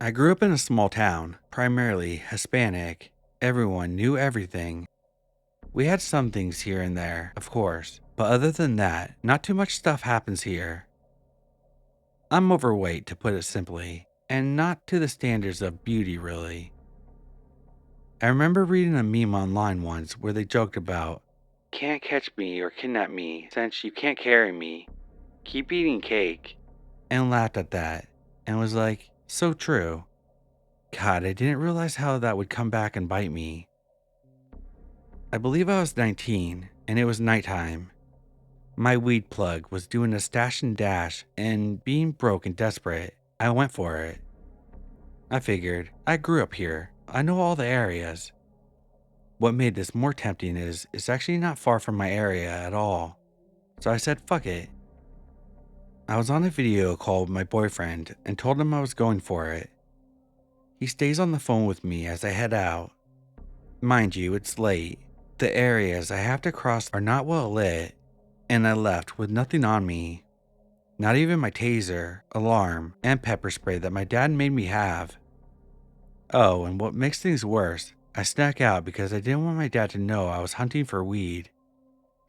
I grew up in a small town, primarily Hispanic. Everyone knew everything. We had some things here and there, of course, but other than that, not too much stuff happens here. I'm overweight, to put it simply, and not to the standards of beauty, really. I remember reading a meme online once where they joked about, "Can't catch me or kidnap me since you can't carry me. Keep eating cake," and laughed at that, and was like, so true. God, I didn't realize how that would come back and bite me. I believe I was 19, and it was nighttime. My weed plug was doing a stash and dash, and being broke and desperate, I went for it. I figured, I grew up here, I know all the areas. What made this more tempting is it's actually not far from my area at all. So I said, fuck it. I was on a video call with my boyfriend and told him I was going for it. He stays on the phone with me as I head out. Mind you, it's late. The areas I have to cross are not well lit, and I left with nothing on me. Not even my taser, alarm, and pepper spray that my dad made me have. Oh, and what makes things worse, I snuck out because I didn't want my dad to know I was hunting for weed.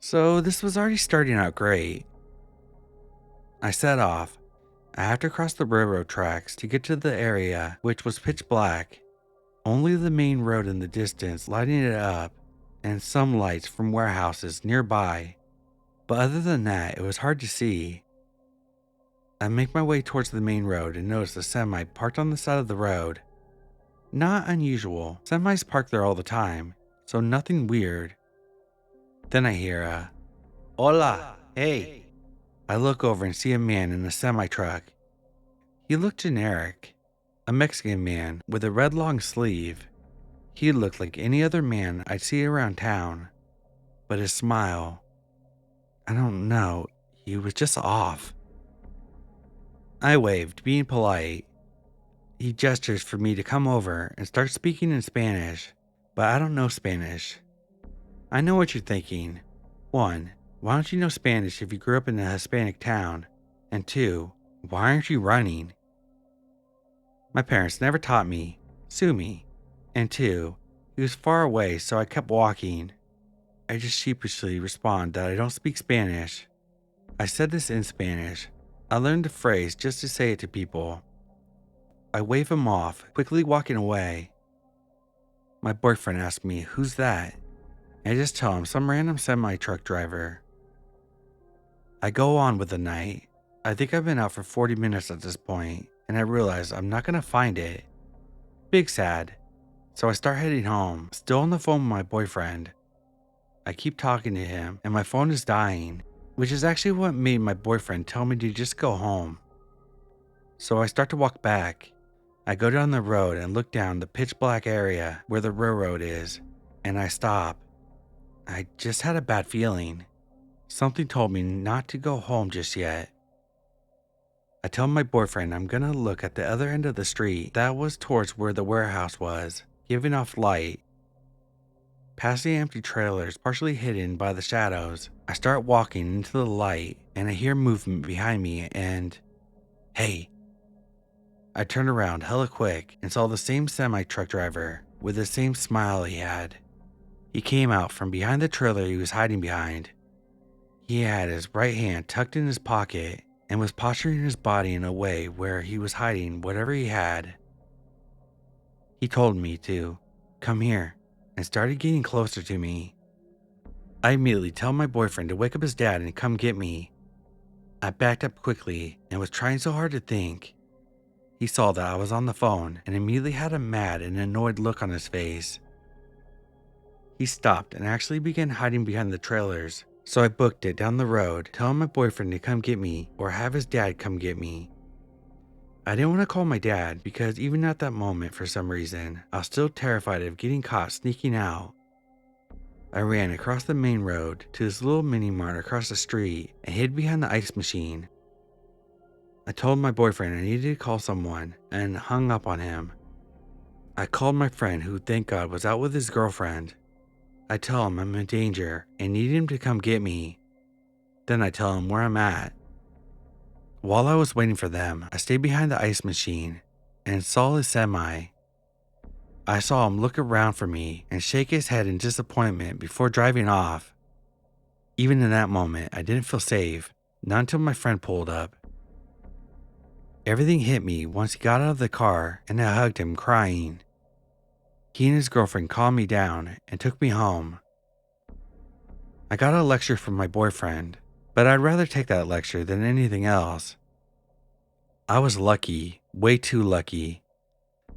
So this was already starting out great. I set off. I have to cross the railroad tracks to get to the area, which was pitch black. Only the main road in the distance lighting it up, and some lights from warehouses nearby. But other than that, it was hard to see. I make my way towards the main road and notice a semi parked on the side of the road. Not unusual, semis park there all the time, so nothing weird. Then I hear a, "Hola, hey." I look over and see a man in a semi-truck. He looked generic. A Mexican man with a red long sleeve. He looked like any other man I'd see around town. But his smile, I don't know, he was just off. I waved, being polite. He gestures for me to come over and start speaking in Spanish, but I don't know Spanish. I know what you're thinking. 1. Why don't you know Spanish if you grew up in a Hispanic town? And 2. Why aren't you running? My parents never taught me. Sue me. And 2. He was far away, so I kept walking. I just sheepishly respond that I don't speak Spanish. I said this in Spanish. I learned the phrase just to say it to people. I wave him off, quickly walking away. My boyfriend asks me, "Who's that?" I just tell him some random semi-truck driver. I go on with the night. I think I've been out for 40 minutes at this point, and I realize I'm not gonna find it. Big sad. So I start heading home, still on the phone with my boyfriend. I keep talking to him, and my phone is dying, which is actually what made my boyfriend tell me to just go home. So I start to walk back. I go down the road and look down the pitch black area where the railroad is, and I stop. I just had a bad feeling. Something told me not to go home just yet. I tell my boyfriend I'm gonna look at the other end of the street that was towards where the warehouse was, giving off light. Past the empty trailers partially hidden by the shadows, I start walking into the light and I hear movement behind me and, hey. I turned around hella quick and saw the same semi-truck driver with the same smile he had. He came out from behind the trailer he was hiding behind. He had his right hand tucked in his pocket and was posturing his body in a way where he was hiding whatever he had. He told me to come here and started getting closer to me. I immediately tell my boyfriend to wake up his dad and come get me. I backed up quickly and was trying so hard to think. He saw that I was on the phone and immediately had a mad and annoyed look on his face. He stopped and actually began hiding behind the trailers, so I booked it down the road, telling my boyfriend to come get me or have his dad come get me. I didn't want to call my dad because even at that moment, for some reason, I was still terrified of getting caught sneaking out. I ran across the main road to this little mini mart across the street and hid behind the ice machine. I told my boyfriend I needed to call someone and hung up on him. I called my friend who, thank God, was out with his girlfriend. I tell him I'm in danger and need him to come get me. Then I tell him where I'm at. While I was waiting for them, I stayed behind the ice machine and saw his semi. I saw him look around for me and shake his head in disappointment before driving off. Even in that moment, I didn't feel safe, not until my friend pulled up. Everything hit me once he got out of the car and I hugged him crying. He and his girlfriend calmed me down and took me home. I got a lecture from my boyfriend, but I'd rather take that lecture than anything else. I was lucky, way too lucky.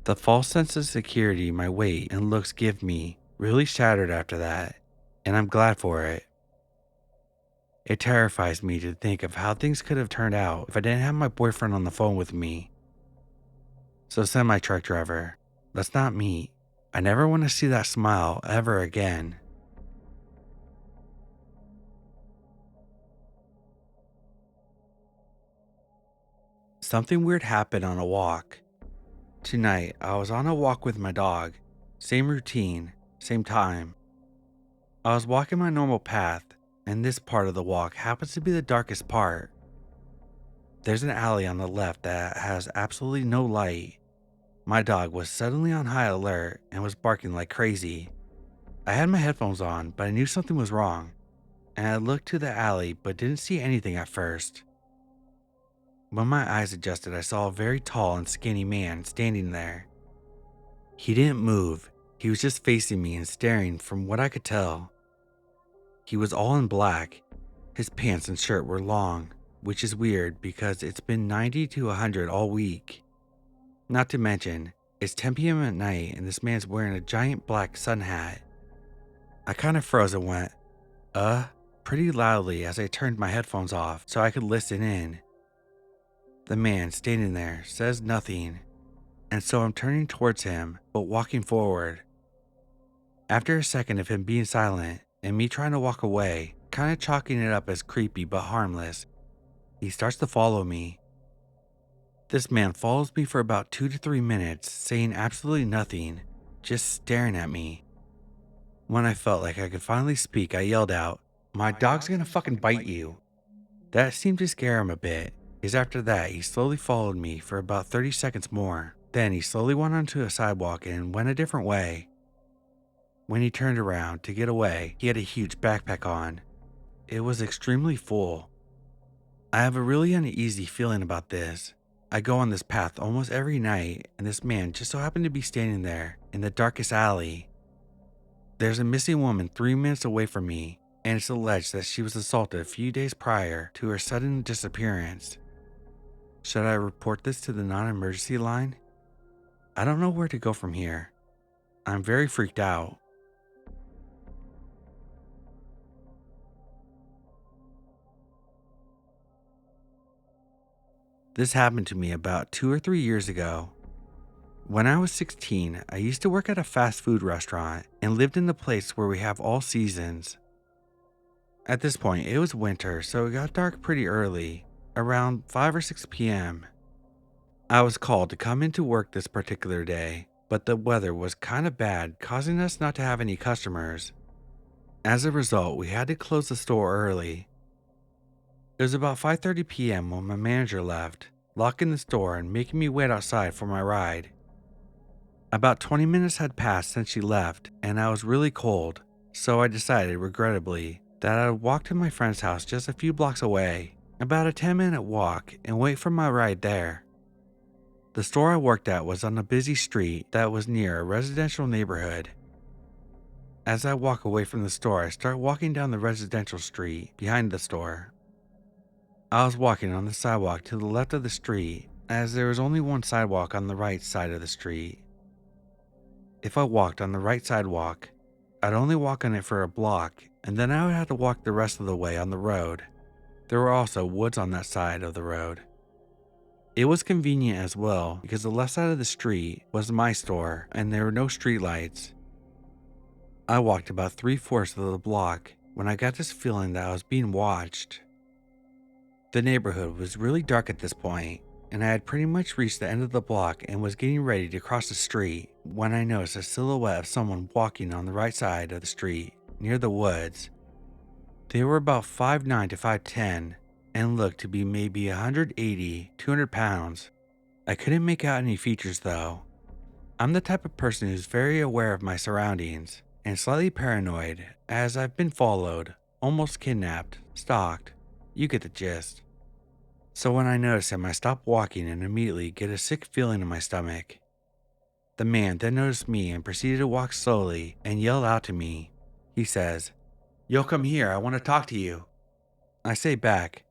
The false sense of security my weight and looks give me really shattered after that, and I'm glad for it. It terrifies me to think of how things could have turned out if I didn't have my boyfriend on the phone with me. So semi-truck driver, let's not meet. I never want to see that smile ever again. Something weird happened on a walk. Tonight, I was on a walk with my dog. Same routine, same time. I was walking my normal path, and this part of the walk happens to be the darkest part. There's an alley on the left that has absolutely no light. My dog was suddenly on high alert and was barking like crazy. I had my headphones on, but I knew something was wrong, and I looked to the alley but didn't see anything at first. When my eyes adjusted, I saw a very tall and skinny man standing there. He didn't move, he was just facing me and staring from what I could tell. He was all in black. His pants and shirt were long, which is weird because it's been 90 to 100 all week. Not to mention, it's 10 p.m. at night and this man's wearing a giant black sun hat. I kind of froze and went, pretty loudly as I turned my headphones off so I could listen in. The man standing there says nothing, and so I'm turning towards him but walking forward. After a second of him being silent and me trying to walk away, kind of chalking it up as creepy but harmless, he starts to follow me. This man follows me for about 2 to 3 minutes, saying absolutely nothing, just staring at me. When I felt like I could finally speak, I yelled out, "My dog's gonna fucking bite you." That seemed to scare him a bit, because after that he slowly followed me for about 30 seconds more. Then he slowly went onto a sidewalk and went a different way. When he turned around to get away, he had a huge backpack on. It was extremely full. I have a really uneasy feeling about this. I go on this path almost every night, and this man just so happened to be standing there in the darkest alley. There's a missing woman 3 minutes away from me, and it's alleged that she was assaulted a few days prior to her sudden disappearance. Should I report this to the non-emergency line? I don't know where to go from here. I'm very freaked out. This happened to me about 2 or 3 years ago. When I was 16, I used to work at a fast food restaurant and lived in the place where we have all seasons. At this point, it was winter, so it got dark pretty early, around 5 or 6 p.m. I was called to come into work this particular day, but the weather was kind of bad, causing us not to have any customers. As a result, we had to close the store early. It was about 5:30 p.m. when my manager left, locking the store and making me wait outside for my ride. About 20 minutes had passed since she left, and I was really cold, so I decided, regrettably, that I would walk to my friend's house just a few blocks away, about a 10-minute walk, and wait for my ride there. The store I worked at was on a busy street that was near a residential neighborhood. As I walk away from the store, I start walking down the residential street behind the store. I was walking on the sidewalk to the left of the street, as there was only one sidewalk on the right side of the street. If I walked on the right sidewalk, I'd only walk on it for a block, and then I would have to walk the rest of the way on the road. There were also woods on that side of the road. It was convenient as well because the left side of the street was my store and there were no streetlights. I walked about 3/4 of the block when I got this feeling that I was being watched. The neighborhood was really dark at this point, and I had pretty much reached the end of the block and was getting ready to cross the street when I noticed a silhouette of someone walking on the right side of the street near the woods. They were about 5'9" to 5'10" and looked to be maybe 180, 200 pounds. I couldn't make out any features though. I'm the type of person who's very aware of my surroundings and slightly paranoid as I've been followed, almost kidnapped, stalked. You get the gist. So when I notice him, I stop walking and immediately get a sick feeling in my stomach. The man then noticed me and proceeded to walk slowly and yelled out to me. He says, "Yo, come here, I want to talk to you." I say back,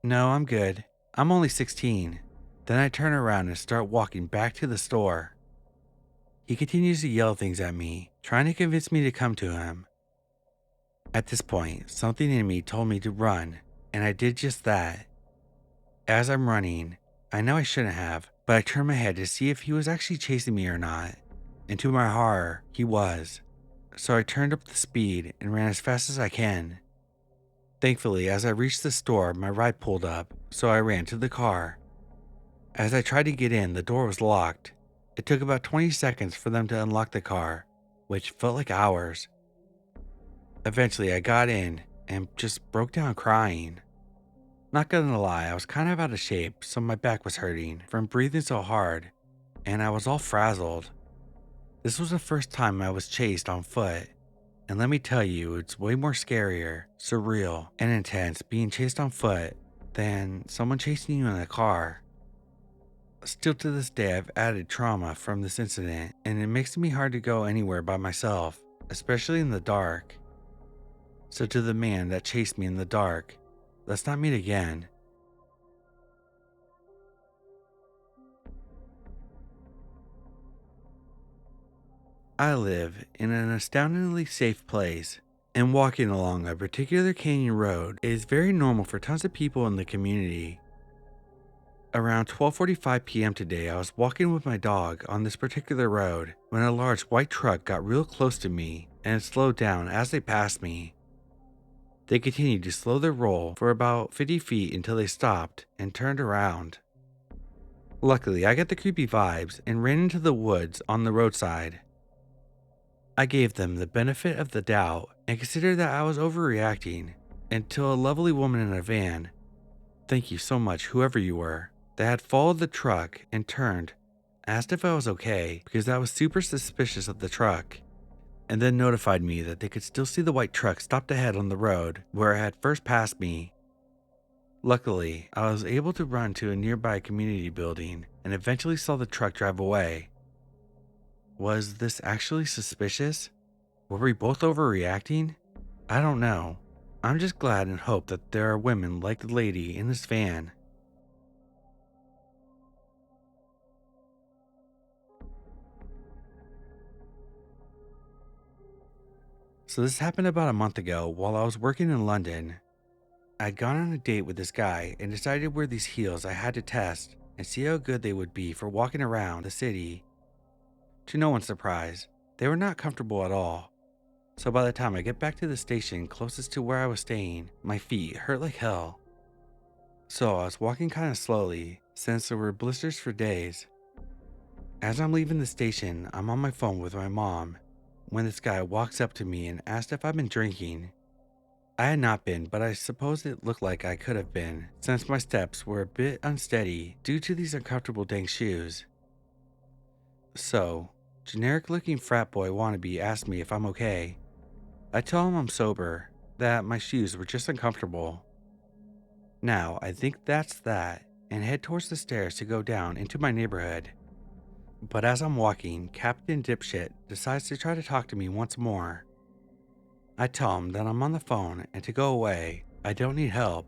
"No, I'm good. I'm only 16. Then I turn around and start walking back to the store. He continues to yell things at me, trying to convince me to come to him. At this point, something in me told me to run, and I did just that. As I'm running, I know I shouldn't have, but I turned my head to see if he was actually chasing me or not. And to my horror, he was. So I turned up the speed and ran as fast as I can. Thankfully, as I reached the store, my ride pulled up, so I ran to the car. As I tried to get in, the door was locked. It took about 20 seconds for them to unlock the car, which felt like hours. Eventually, I got in and just broke down crying. Not gonna lie, I was kind of out of shape, so my back was hurting from breathing so hard, and I was all frazzled. This was the first time I was chased on foot, and let me tell you, it's way more scarier, surreal, and intense being chased on foot than someone chasing you in a car. Still to this day, I've added trauma from this incident, and it makes me hard to go anywhere by myself, especially in the dark. So to the man that chased me in the dark, let's not meet again. I live in an astoundingly safe place, and walking along a particular canyon road is very normal for tons of people in the community. Around 12:45 p.m. today, I was walking with my dog on this particular road when a large white truck got real close to me and slowed down as they passed me. They continued to slow their roll for about 50 feet until they stopped and turned around. Luckily, I got the creepy vibes and ran into the woods on the roadside. I gave them the benefit of the doubt and considered that I was overreacting until a lovely woman in a van, thank you so much whoever you were, that had followed the truck and turned, asked if I was okay because I was super suspicious of the truck, and then notified me that they could still see the white truck stopped ahead on the road where it had first passed me. Luckily, I was able to run to a nearby community building and eventually saw the truck drive away. Was this actually suspicious? Were we both overreacting? I don't know. I'm just glad and hope that there are women like the lady in this van. So this happened about a month ago while I was working in London. I'd gone on a date with this guy and decided to wear these heels I had to test and see how good they would be for walking around the city. To no one's surprise, they were not comfortable at all. So by the time I get back to the station closest to where I was staying, my feet hurt like hell. So I was walking kind of slowly since there were blisters for days. As I'm leaving the station, I'm on my phone with my mom when this guy walks up to me and asked if I've been drinking. I had not been, but I suppose it looked like I could have been, since my steps were a bit unsteady due to these uncomfortable dang shoes. So, generic looking frat boy wannabe asked me if I'm okay. I tell him I'm sober, that my shoes were just uncomfortable. Now, I think that's that, and head towards the stairs to go down into my neighborhood. But as I'm walking, Captain Dipshit decides to try to talk to me once more. I tell him that I'm on the phone and to go away, I don't need help.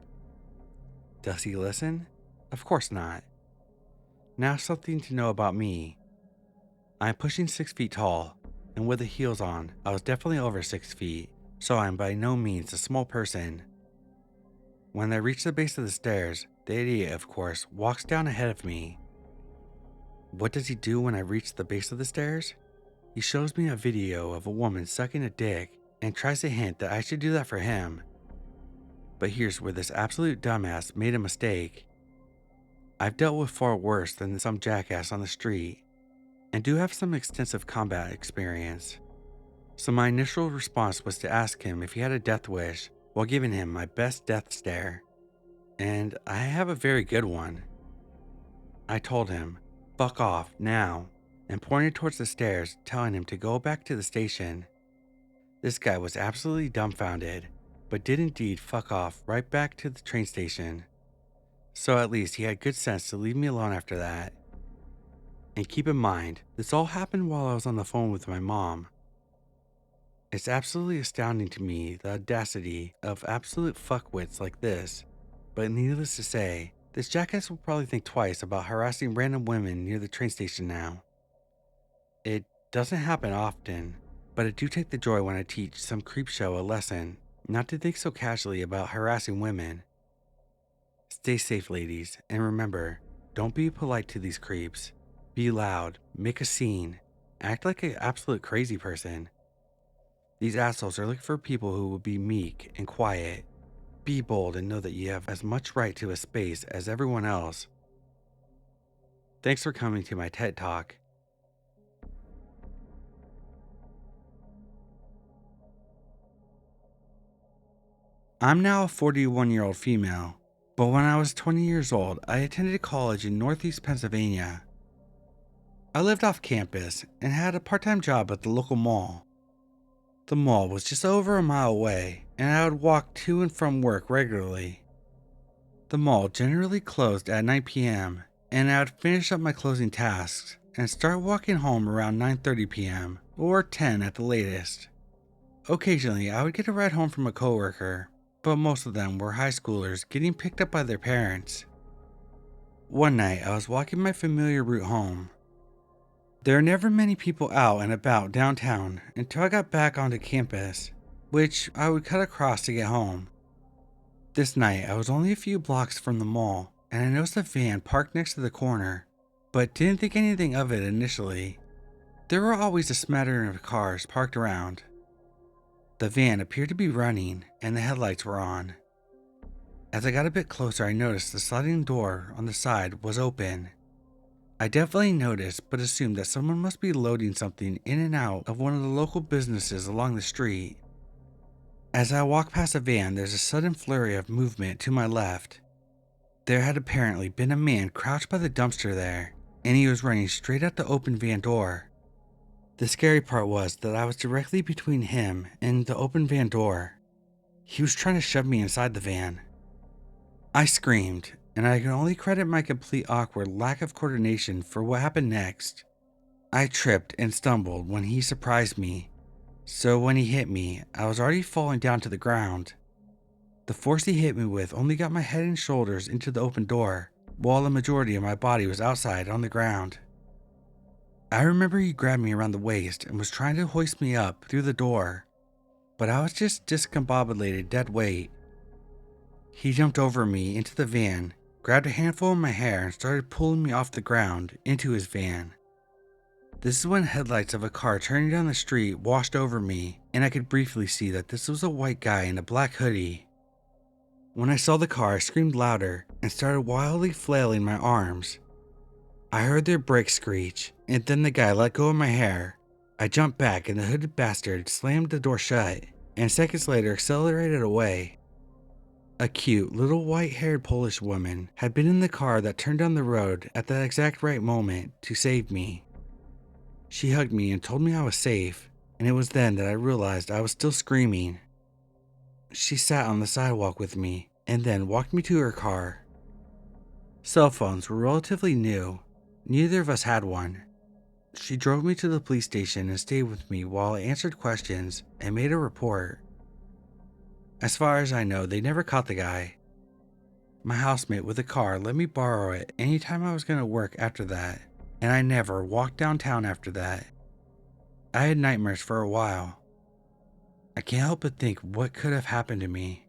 Does he listen? Of course not. Now something to know about me. I'm pushing 6 feet tall, and with the heels on, I was definitely over 6 feet, so I'm by no means a small person. When I reach the base of the stairs, the idiot, of course, walks down ahead of me. What does he do when I reach the base of the stairs? He shows me a video of a woman sucking a dick and tries to hint that I should do that for him. But here's where this absolute dumbass made a mistake. I've dealt with far worse than some jackass on the street, and do have some extensive combat experience. So my initial response was to ask him if he had a death wish while giving him my best death stare. And I have a very good one. I told him, "Fuck off, now," and pointed towards the stairs, telling him to go back to the station. This guy was absolutely dumbfounded, but did indeed fuck off right back to the train station. So at least he had good sense to leave me alone after that. And keep in mind, this all happened while I was on the phone with my mom. It's absolutely astounding to me the audacity of absolute fuckwits like this, but needless to say, this jackass will probably think twice about harassing random women near the train station now. It doesn't happen often, but I do take the joy when I teach some creep show a lesson, not to think so casually about harassing women. Stay safe, ladies, and remember, don't be polite to these creeps. Be loud, make a scene, act like an absolute crazy person. These assholes are looking for people who will be meek and quiet. Be bold and know that you have as much right to a space as everyone else. Thanks for coming to my TED Talk. I'm now a 41-year-old female, but when I was 20 years old, I attended college in Northeast Pennsylvania. I lived off campus and had a part-time job at the local mall. The mall was just over a mile away, and I would walk to and from work regularly. The mall generally closed at 9 p.m., and I would finish up my closing tasks and start walking home around 9:30 p.m. or 10 at the latest. Occasionally, I would get a ride home from a coworker, but most of them were high schoolers getting picked up by their parents. One night, I was walking my familiar route home. There are never many people out and about downtown until I got back onto campus, which I would cut across to get home. This night, I was only a few blocks from the mall, and I noticed a van parked next to the corner, but didn't think anything of it initially. There were always a smattering of cars parked around. The van appeared to be running, and the headlights were on. As I got a bit closer, I noticed the sliding door on the side was open. I definitely noticed, but assumed that someone must be loading something in and out of one of the local businesses along the street. As I walked past the van, there's a sudden flurry of movement to my left. There had apparently been a man crouched by the dumpster there, and he was running straight at the open van door. The scary part was that I was directly between him and the open van door. He was trying to shove me inside the van. I screamed, and I can only credit my complete awkward lack of coordination for what happened next. I tripped and stumbled when he surprised me, so when he hit me, I was already falling down to the ground. The force he hit me with only got my head and shoulders into the open door, while the majority of my body was outside on the ground. I remember he grabbed me around the waist and was trying to hoist me up through the door, but I was just discombobulated dead weight. He jumped over me into the van, grabbed a handful of my hair and started pulling me off the ground into his van. This is when headlights of a car turning down the street washed over me, and I could briefly see that this was a white guy in a black hoodie. When I saw the car, I screamed louder and started wildly flailing my arms. I heard their brakes screech, and then the guy let go of my hair. I jumped back and the hooded bastard slammed the door shut, and seconds later accelerated away. A cute little white-haired Polish woman had been in the car that turned down the road at the exact right moment to save me. She hugged me and told me I was safe, and it was then that I realized I was still screaming. She sat on the sidewalk with me and then walked me to her car. Cell phones were relatively new. Neither of us had one. She drove me to the police station and stayed with me while I answered questions and made a report. As far as I know, they never caught the guy. My housemate with the car let me borrow it anytime I was going to work after that, and I never walked downtown after that. I had nightmares for a while. I can't help but think what could have happened to me.